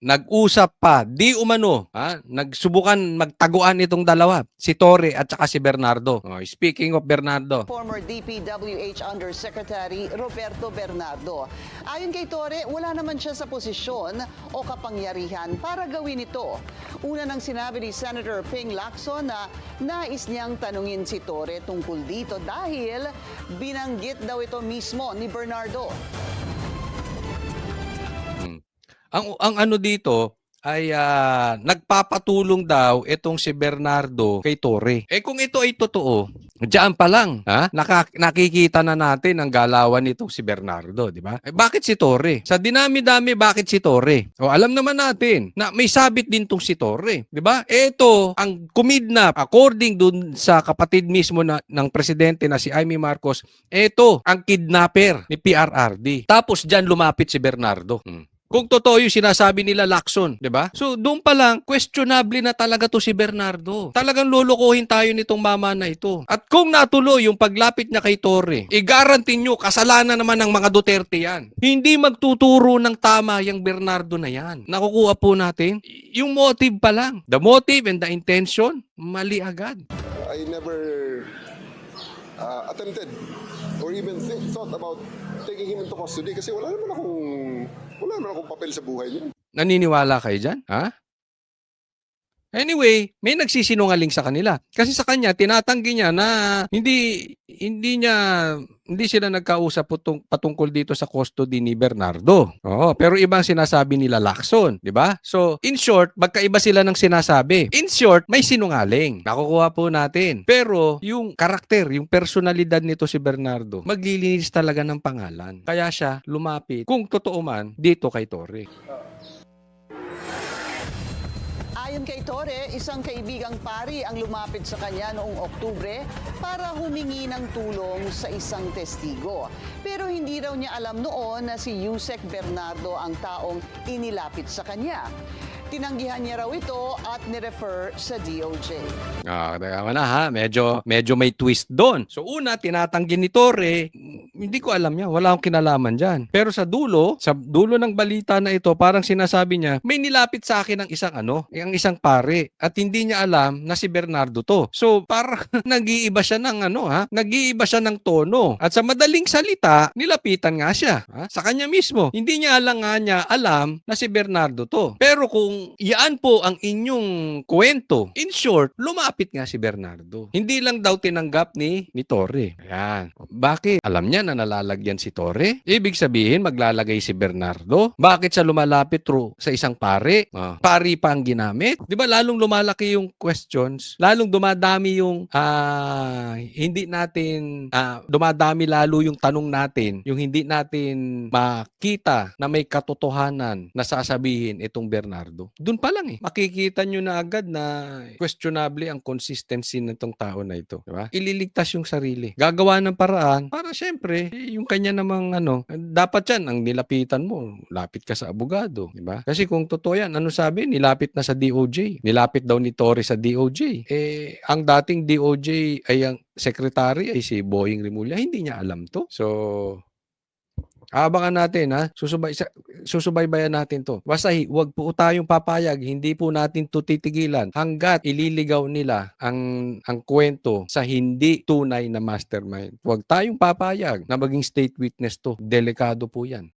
nag-usap pa, di umano, nagsubukan magtaguan itong dalawa, si Torre at saka si Bernardo. Oh, speaking of Bernardo, Former DPWH Undersecretary Roberto Bernardo. Ayon kay Torre, wala naman siya sa posisyon o kapangyarihan para gawin ito. Una nang sinabi ni Senator Ping Lacson na nais niyang tanungin si Torre tungkol dito dahil binanggit daw ito mismo ni Bernardo. ang ano dito ay nagpapatulong daw itong si Bernardo kay Torre. Eh kung ito ay totoo, diyan pa lang, nakikita na natin ang galawan nitong si Bernardo, di ba? Eh, bakit si Torre? Sa dinami-dami, bakit si Torre? O alam naman natin na may sabit din tong si Torre, di ba? Ito ang kumidnap according dun sa kapatid mismo ng presidente na si Amy Marcos. Ito ang kidnapper ni PRRD. Tapos diyan lumapit si Bernardo. Kung totoo yung sinasabi nila Lacson, di ba? So doon pa lang, questionable na talaga to si Bernardo. Talagang lulukuhin tayo nitong mama na ito. At kung natuloy yung paglapit niya kay Torre, i-guarantee nyo, kasalanan naman ng mga Duterte yan. Hindi magtuturo ng tama yung Bernardo na yan. Nakukuha po natin, yung motive pa lang. The motive and the intention, mali agad. I never attempted or even thought about taking him into custody kasi wala naman akong papel sa buhay niya. Naniniwala kayo dyan? Anyway, may nagsisinungaling sa kanila. Kasi sa kanya, tinatanggi niya na hindi sila nagkausap patungkol dito sa custody ni Bernardo. Oo, pero ibang sinasabi nila Lacson, di ba? So, in short, magkaiba sila ng sinasabi. In short, may sinungaling. Nakukuha po natin. Pero, yung karakter, yung personalidad nito si Bernardo, maglilinis talaga ng pangalan. Kaya siya lumapit, kung totoo man, dito kay Torre. Ayon kay Torre, isang kaibigang pari ang lumapit sa kanya noong Oktubre para humingi ng tulong sa isang testigo. Pero hindi raw niya alam noon na si Yusek Bernardo ang taong inilapit sa kanya. Tinanggihan niya raw ito at nirefer sa DOJ. Teka na medyo may twist doon. So una, tinatanggi ni Torre, hindi ko alam niya, wala akong kinalaman dyan. Pero sa dulo ng balita na ito, parang sinasabi niya, may nilapit sa akin ang isang pare at hindi niya alam na si Bernardo to. So parang nag-iiba siya nag-iiba siya ng tono. At sa madaling salita, nilapitan nga siya. Sa kanya mismo, hindi niya alam na si Bernardo to. Pero kung iyan po ang inyong kwento, in short, lumapit nga si Bernardo. Hindi lang daw tinanggap ni Torre. Ayan. Bakit? Alam niya na nalalagyan si Torre? Ibig sabihin, maglalagay si Bernardo? Bakit siya lumalapit sa isang pare? Pari pa ang ginamit? Di ba lalong lumalaki yung questions? Lalong dumadami yung dumadami lalo yung tanong natin, yung hindi natin makita na may katotohanan na sasabihin itong Bernardo. Doon pa lang makikita nyo na agad na questionable ang consistency nitong tao na ito. Diba? Ililigtas yung sarili. Gagawa ng paraan para syempre, yung kanya namang dapat yan, ang nilapitan mo, lapit ka sa abogado. Diba? Kasi kung totoo yan, sabi? Nilapit na sa DOJ. Nilapit daw ni Torre sa DOJ. Ang dating DOJ ay ang secretary ay si Boying Rimulya. Hindi niya alam to. So, abangan natin susubaybayan natin to. Basta huwag po tayong papayag, hindi po natin to titigilan hanggat ililigaw nila ang kwento sa hindi tunay na mastermind. Huwag tayong papayag na maging state witness to. Delikado po yan.